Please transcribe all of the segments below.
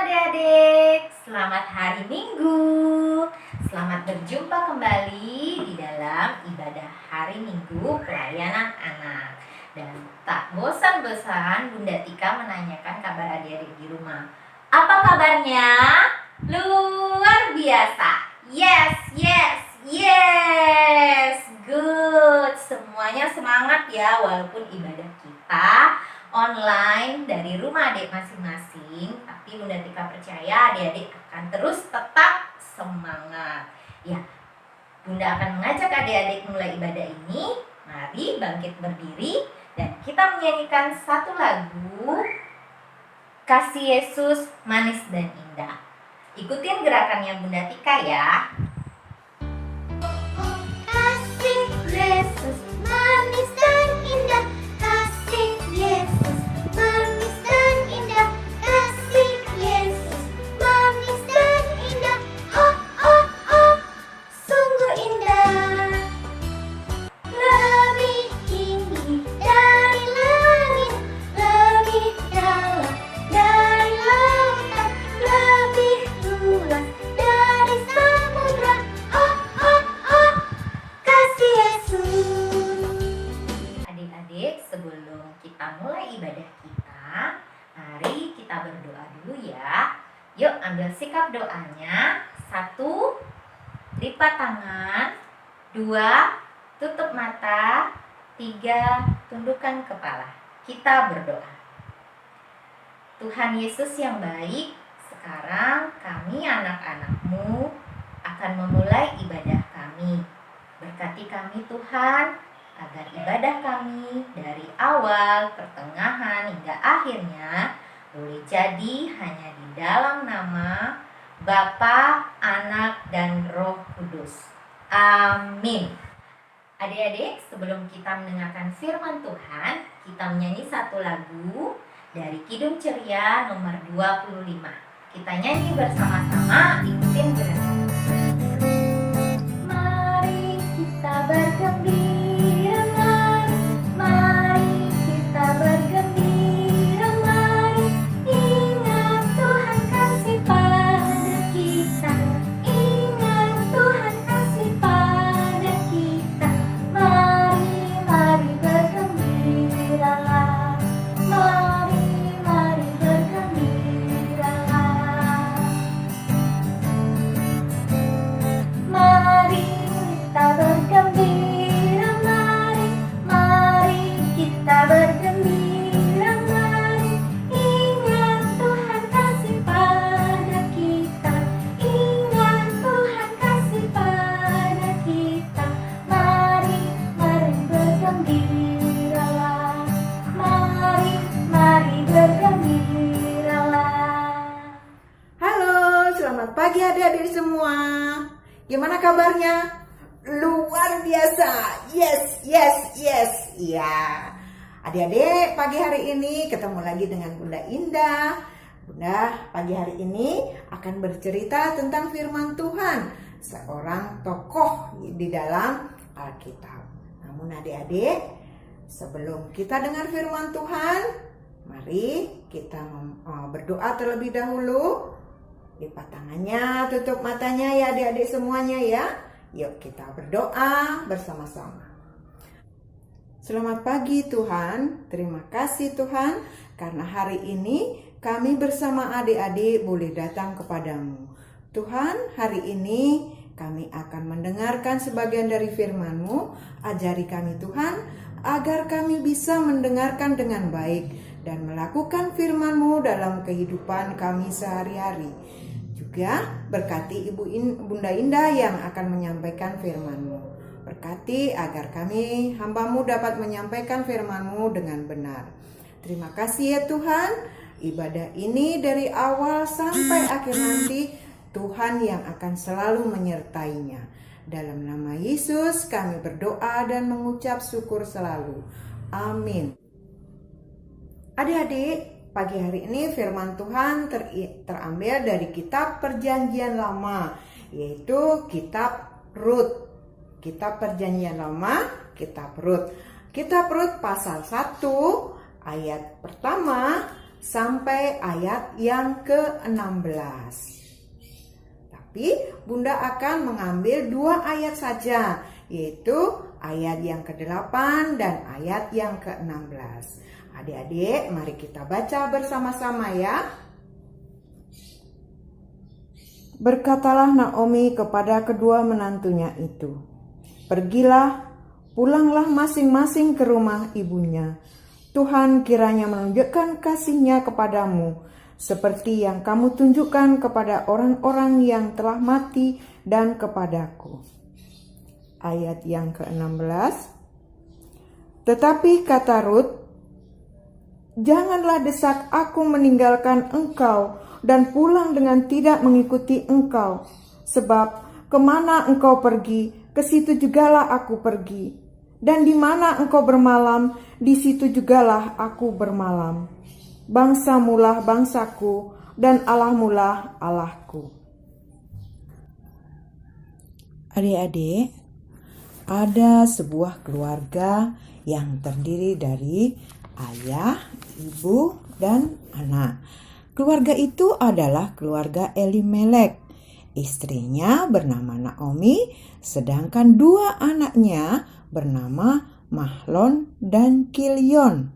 adik-adik, selamat hari Minggu. Selamat berjumpa kembali di dalam ibadah hari Minggu pelayanan anak. Dan tak bosan-bosan Bunda Tika menanyakan kabar adik-adik di rumah. Apa kabarnya? Luar biasa. Yes, yes, yes. Good. Semuanya semangat ya, walaupun ibadah kita online dari rumah adik masing-masing, tapi Bunda Tika percaya adik-adik akan terus tetap semangat. Ya, Bunda akan mengajak adik-adik mulai ibadah ini. Mari bangkit berdiri dan kita menyanyikan satu lagu, Kasih Yesus Manis dan Indah. Ikutin gerakannya Bunda Tika ya. Kasih Yesus manis dan indah, kasih Yesus manis dan indah, kasih Yesus manis dan indah. Oh oh oh, sungguh indah. Lebih tinggi dari langit, lebih dalam dari lautan, lebih luas dari samudra. Oh oh oh, kasih Yesus. Adik-adik, sebelum kita mulai ibadah kita, mari kita berdoa dulu ya. Yuk ambil sikap doanya. 1, lipat tangan. 2, tutup mata. 3, tundukkan kepala. Kita berdoa. Tuhan Yesus yang baik, sekarang kami anak-anak-Mu akan memulai ibadah kami. Berkati kami Tuhan, agar ibadah kami dari awal, pertengahan, hingga akhirnya boleh jadi hanya di dalam nama Bapa, Anak, dan Roh Kudus. Amin. Adik-adik, sebelum kita mendengarkan firman Tuhan, kita menyanyi satu lagu dari Kidung Ceria nomor 25. Kita nyanyi bersama-sama, ikutin gerakan. Mari kita bergembira, mari kita bergembira, mari ingat Tuhan kasih pada kita, ingat Tuhan kasih pada kita. Mari bergembiralah, mari bergembiralah. Mari kita bergembira, mari kita bergembira, mari ingat Tuhan kasih pada kita, ingat Tuhan kasih pada kita. Mari bergembiralah, mari bergembiralah. Halo, selamat pagi adik-adik semua. Gimana kabarnya? Luar biasa. Yes, yes, yes. Ya. Adik-adik, pagi hari ini ketemu lagi dengan Bunda Indah. Bunda pagi hari ini akan bercerita tentang firman Tuhan, seorang tokoh di dalam Alkitab. Namun adik-adik, sebelum kita dengar firman Tuhan, mari kita berdoa terlebih dahulu. Lipat tangannya, tutup matanya ya adik-adik semuanya ya. Yuk kita berdoa bersama-sama. Selamat pagi Tuhan, terima kasih Tuhan karena hari ini kami bersama adik-adik boleh datang kepadamu. Tuhan, hari ini kami akan mendengarkan sebagian dari firman-Mu. Ajari kami Tuhan agar kami bisa mendengarkan dengan baik dan melakukan firman-Mu dalam kehidupan kami sehari-hari. Juga berkati Bunda Indah yang akan menyampaikan firman-Mu. Berkati agar kami hamba-Mu dapat menyampaikan firman-Mu dengan benar. Terima kasih ya Tuhan, ibadah ini dari awal sampai akhir nanti Tuhan yang akan selalu menyertainya. Dalam nama Yesus kami berdoa dan mengucap syukur selalu. Amin. Adik-adik, pagi hari ini firman Tuhan terambil dari kitab Perjanjian Lama, yaitu kitab Rut. Kitab Perjanjian Lama, kitab Rut. Kitab Rut pasal 1 ayat pertama sampai ayat yang ke-16. Tapi Bunda akan mengambil 2 ayat saja, yaitu ayat yang ke-8 dan ayat yang ke-16. Adik-adik, mari kita baca bersama-sama ya. Berkatalah Naomi kepada kedua menantunya itu, "Pergilah, pulanglah masing-masing ke rumah ibunya. Tuhan kiranya menunjukkan kasih-Nya kepadamu, seperti yang kamu tunjukkan kepada orang-orang yang telah mati dan kepadaku." Ayat yang ke-16. Tetapi kata Rut, "Janganlah desak aku meninggalkan engkau dan pulang dengan tidak mengikuti engkau. Sebab kemana engkau pergi, ke situ jugalah aku pergi. Dan di mana engkau bermalam, di situ jugalah aku bermalam. Bangsamulah bangsaku, dan Allahmulah Allahku." Adik-adik, ada sebuah keluarga yang terdiri dari ayah, ibu, dan anak. Keluarga itu adalah keluarga Elimelek. Istrinya bernama Naomi, sedangkan 2 anaknya bernama Mahlon dan Kilion.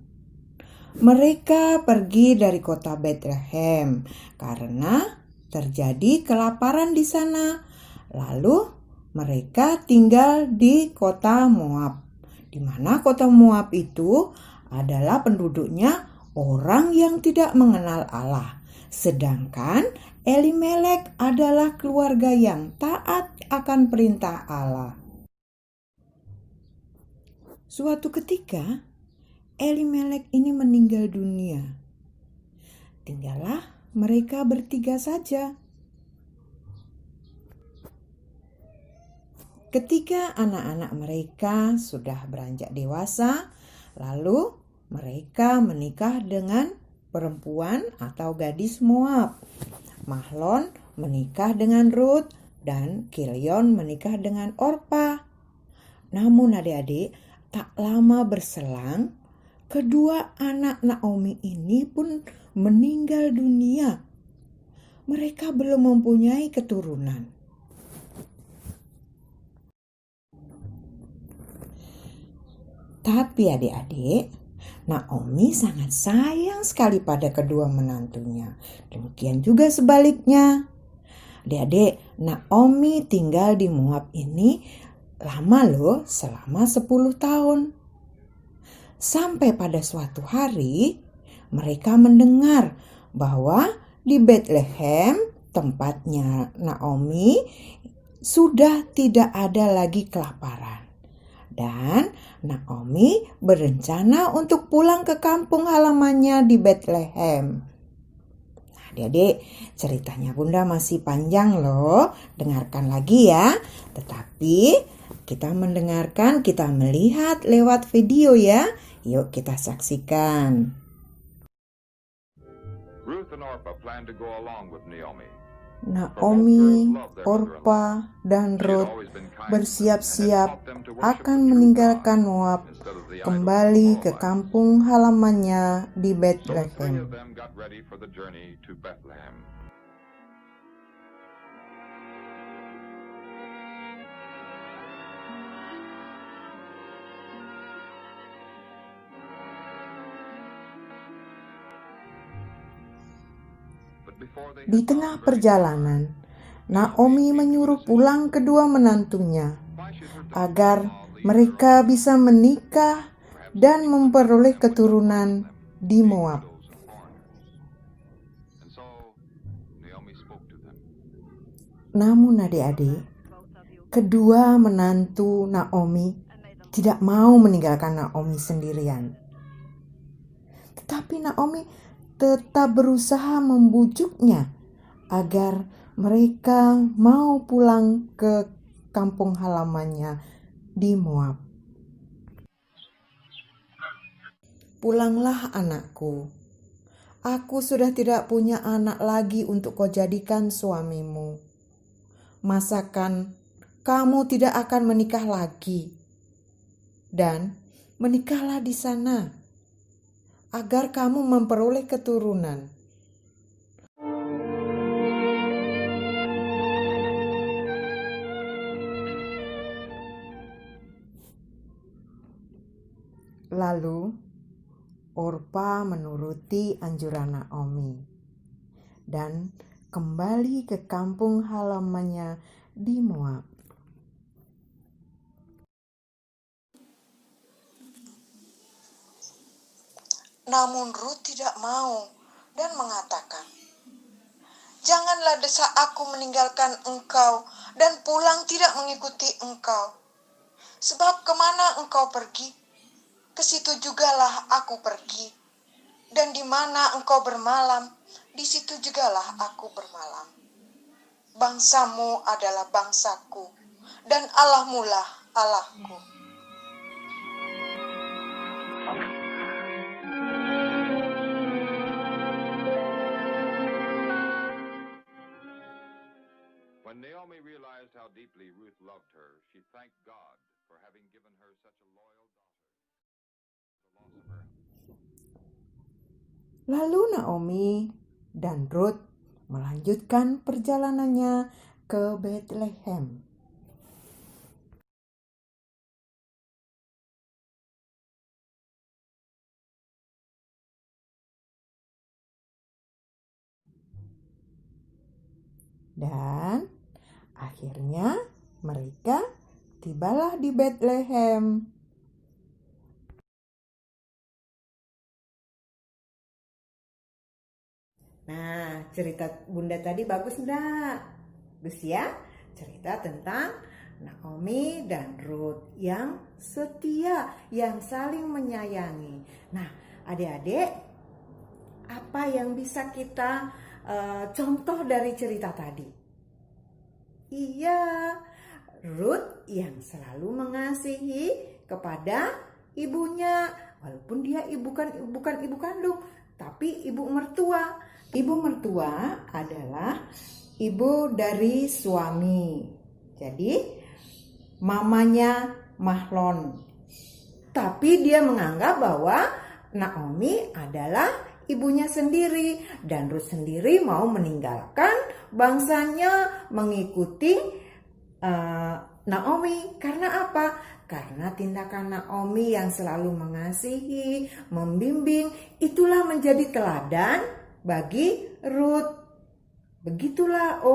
Mereka pergi dari kota Bethlehem karena terjadi kelaparan di sana. Lalu mereka tinggal di kota Moab, di mana kota Moab itu adalah penduduknya orang yang tidak mengenal Allah. Sedangkan Elimelek adalah keluarga yang taat akan perintah Allah. Suatu ketika, Elimelek ini meninggal dunia. Tinggallah mereka bertiga saja. Ketika anak-anak mereka sudah beranjak dewasa, lalu mereka menikah dengan perempuan atau gadis Moab. Mahlon menikah dengan Rut dan Kilion menikah dengan Orpa. Namun adik-adik, tak lama berselang, kedua anak Naomi ini pun meninggal dunia. Mereka belum mempunyai keturunan. Tapi adik-adik, Naomi sangat sayang sekali pada kedua menantunya. Demikian juga sebaliknya. Adik-adik, Naomi tinggal di Moab ini lama loh, selama 10 tahun. Sampai pada suatu hari, mereka mendengar bahwa di Bethlehem, tempatnya Naomi, sudah tidak ada lagi kelaparan. Dan Naomi berencana untuk pulang ke kampung halamannya di Bethlehem. Nah, adik-adik, ceritanya Bunda masih panjang loh. Dengarkan lagi ya. Tetapi kita mendengarkan, kita melihat lewat video ya. Yuk kita saksikan. Ruth and Orpah planned to go along with Naomi. Naomi, Orpa, dan Rut bersiap-siap akan meninggalkan Moab, kembali ke kampung halamannya di Bethlehem. Di tengah perjalanan, Naomi menyuruh pulang kedua menantunya agar mereka bisa menikah dan memperoleh keturunan di Moab. Namun adik-adik, kedua menantu Naomi tidak mau meninggalkan Naomi sendirian. Tetapi Naomi tetap berusaha membujuknya agar mereka mau pulang ke kampung halamannya di Moab. "Pulanglah anakku, aku sudah tidak punya anak lagi untuk kau jadikan suamimu. Masakan kamu tidak akan menikah lagi, dan menikahlah di sana. agar kamu memperoleh keturunan. Lalu Orpa menuruti anjuran Naomi dan kembali ke kampung halamannya di Moab. Namun Ruth tidak mau dan mengatakan, "Janganlah desak aku meninggalkan engkau dan pulang tidak mengikuti engkau. Sebab kemana engkau pergi, ke situ jugalah aku pergi. Dan di mana engkau bermalam, di situ jugalah aku bermalam. Bangsamu adalah bangsaku, dan Allahmu lah Allahku." When Naomi realized how deeply Ruth loved her, she thanked God for having given her such a loyal daughter. The loss of her. Lalu Naomi dan Ruth melanjutkan perjalanannya ke Bethlehem. Dan akhirnya mereka tibalah di Bethlehem. Nah, cerita Bunda tadi bagus enggak? Bagus ya? Cerita tentang Naomi dan Ruth yang setia, yang saling menyayangi. Nah, adik-adik, apa yang bisa kita contoh dari cerita tadi? Iya, Ruth yang selalu mengasihi kepada ibunya, walaupun dia bukan ibu kandung, tapi ibu mertua. Ibu mertua adalah ibu dari suami. Jadi mamanya Mahlon. Tapi dia menganggap bahwa Naomi adalah ibunya sendiri, dan Ruth sendiri mau meninggalkan bangsanya mengikuti Naomi. Karena apa? Karena tindakan Naomi yang selalu mengasihi, membimbing, itulah menjadi teladan bagi Ruth. Begitulah,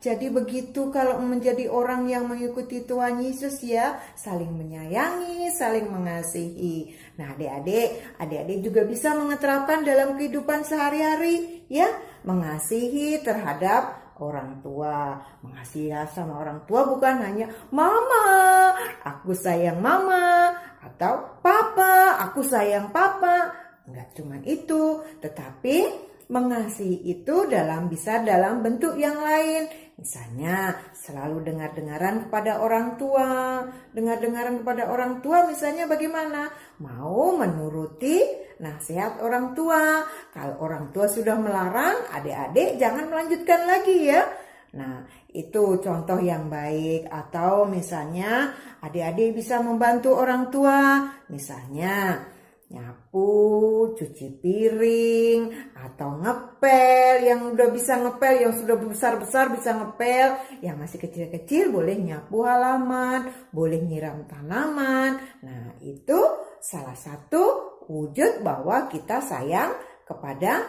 jadi begitu kalau menjadi orang yang mengikuti Tuhan Yesus ya, saling menyayangi, saling mengasihi. Nah, adik-adik juga bisa mengeterapkan dalam kehidupan sehari-hari ya, mengasihi terhadap orang tua. Mengasihi sama orang tua bukan hanya mama, aku sayang mama, atau papa, aku sayang papa. Enggak cuma itu, tetapi mengasihi itu bisa dalam bentuk yang lain. Misalnya selalu dengar-dengaran kepada orang tua. Dengar-dengaran kepada orang tua misalnya bagaimana? Mau menuruti nasihat orang tua. Kalau orang tua sudah melarang, adik-adik jangan melanjutkan lagi ya. Nah, itu contoh yang baik. Atau misalnya adik-adik bisa membantu orang tua. Misalnya nyapu, cuci piring, atau ngepel. Yang udah bisa ngepel, yang sudah besar-besar bisa ngepel. Yang masih kecil-kecil boleh nyapu halaman, boleh nyiram tanaman. Nah, itu salah satu wujud bahwa kita sayang kepada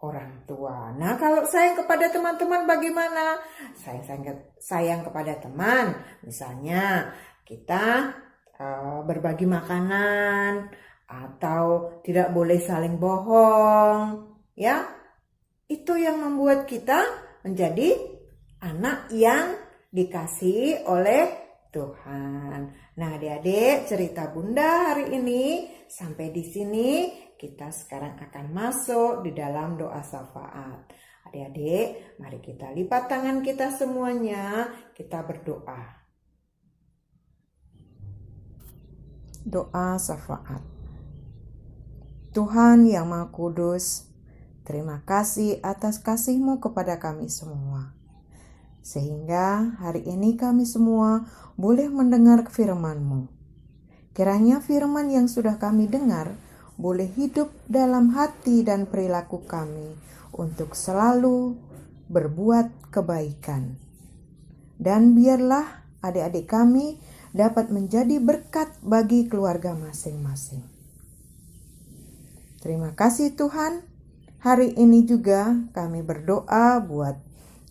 orang tua. Nah, kalau sayang kepada teman-teman bagaimana? Sayang kepada teman, misalnya kita berbagi makanan, atau tidak boleh saling bohong, ya. Itu yang membuat kita menjadi anak yang dikasihi oleh Tuhan. Nah, adik-adik, cerita Bunda hari ini sampai di sini. Kita sekarang akan masuk di dalam doa syafaat. Adik-adik, mari kita lipat tangan kita semuanya, kita berdoa. Doa syafaat. Tuhan yang Maha Kudus, terima kasih atas kasih-Mu kepada kami semua. Sehingga hari ini kami semua boleh mendengar firman-Mu. Kiranya firman yang sudah kami dengar boleh hidup dalam hati dan perilaku kami untuk selalu berbuat kebaikan. Dan biarlah adik-adik kami dapat menjadi berkat bagi keluarga masing-masing. Terima kasih Tuhan. Hari ini juga kami berdoa buat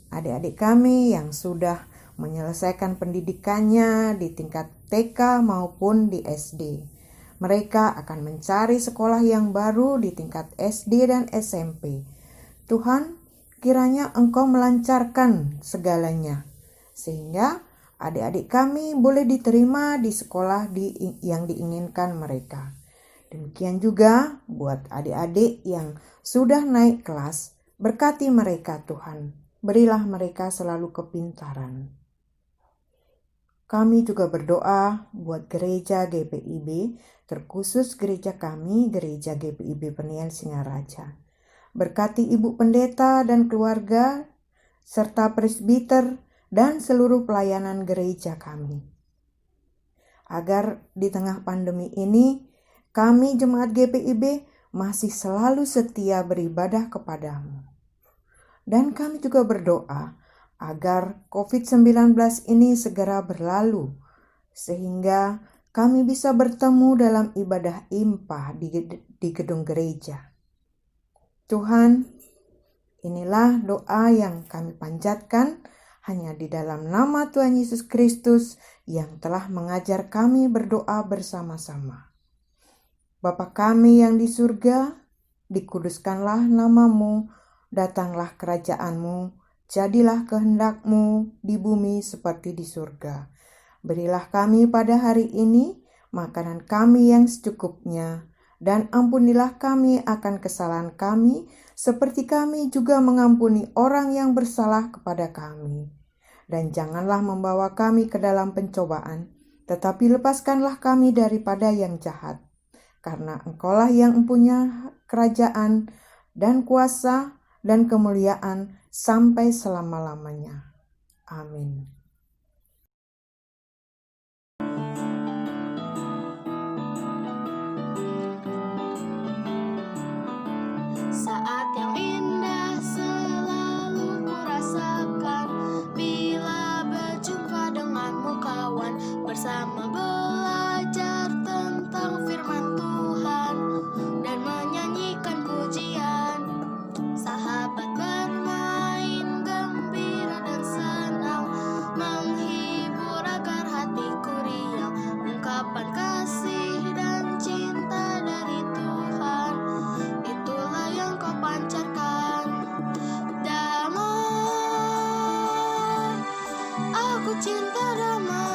adik-adik kami yang sudah menyelesaikan pendidikannya di tingkat TK maupun di SD. Mereka akan mencari sekolah yang baru di tingkat SD dan SMP. Tuhan, kiranya Engkau melancarkan segalanya, sehingga adik-adik kami boleh diterima di sekolah yang diinginkan mereka. Demikian juga buat adik-adik yang sudah naik kelas, berkati mereka Tuhan. Berilah mereka selalu kepintaran. Kami juga berdoa buat gereja GPIB, terkhusus gereja kami, gereja GPIB Peniel Singaraja. Berkati Ibu Pendeta dan keluarga, serta presbiter dan seluruh pelayanan gereja kami. Agar di tengah pandemi ini, kami jemaat GPIB masih selalu setia beribadah kepadamu. Dan kami juga berdoa agar COVID-19 ini segera berlalu, sehingga kami bisa bertemu dalam ibadah impah di gedung gereja. Tuhan, inilah doa yang kami panjatkan hanya di dalam nama Tuhan Yesus Kristus yang telah mengajar kami berdoa bersama-sama. Bapa kami yang di surga, dikuduskanlah namamu, datanglah kerajaanmu, jadilah kehendak-mu di bumi seperti di surga. Berilah kami pada hari ini makanan kami yang secukupnya, dan ampunilah kami akan kesalahan kami, seperti kami juga mengampuni orang yang bersalah kepada kami. Dan janganlah membawa kami ke dalam pencobaan, tetapi lepaskanlah kami daripada yang jahat. Karena Engkaulah yang mempunyai kerajaan dan kuasa dan kemuliaan sampai selama-lamanya. Amin. Saat yang indah selalu kurasakan bila berjumpa denganmu kawan, bersama belajar tentang firman Tuhan dan menyanyikan pujian. Sahabat bermain gembira dan senang, menghibur agar hatiku riang, ungkapan kasih dan cinta dari Tuhan, itulah yang kau pancarkan. Damai, aku cinta damai.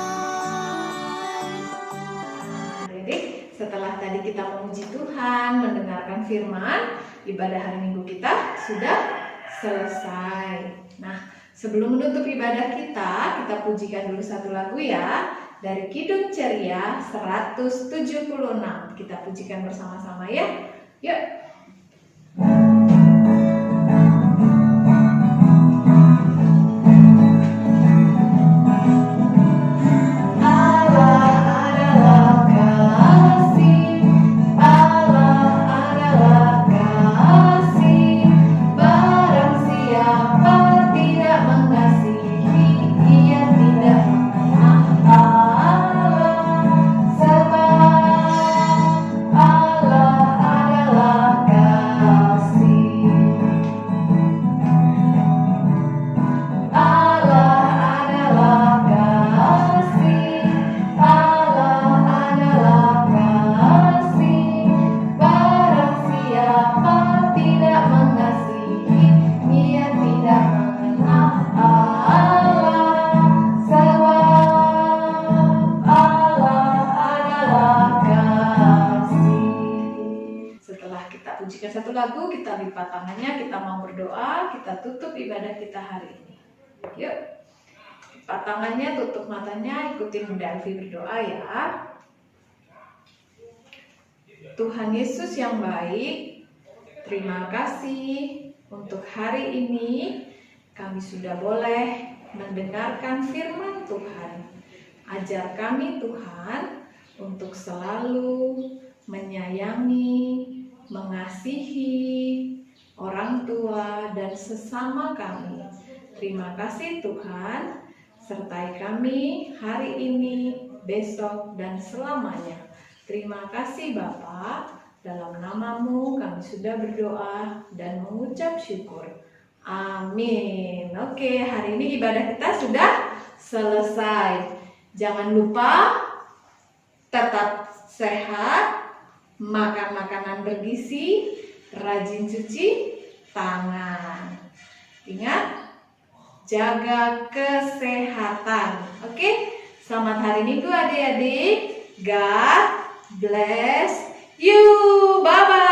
Adik-adik, setelah tadi kita memuji Tuhan, mendengarkan firman, ibadah hari Minggu kita sudah selesai. Nah, sebelum menutup ibadah kita pujikan dulu satu lagu ya, dari Kidung Ceria 176. Kita pujikan bersama-sama ya. Yuk. Pujikan satu lagu, kita lipat tangannya, kita mau berdoa, kita tutup ibadah kita hari ini. Yuk, lipat tangannya, tutup matanya, ikutin Bunda Elvi berdoa ya. Tuhan Yesus yang baik, terima kasih untuk hari ini kami sudah boleh mendengarkan firman Tuhan. Ajar kami Tuhan untuk selalu menyayangi, mengasihi orang tua dan sesama kami. Terima kasih Tuhan, sertai kami hari ini, besok, dan selamanya. Terima kasih Bapa, dalam namamu kami sudah berdoa dan mengucap syukur. Amin. Oke, hari ini ibadah kita sudah selesai. Jangan lupa tetap sehat, makan makanan bergizi, rajin cuci tangan. Ingat, jaga kesehatan. Oke, selamat hari Minggu adik-adik. God bless you. Bye-bye.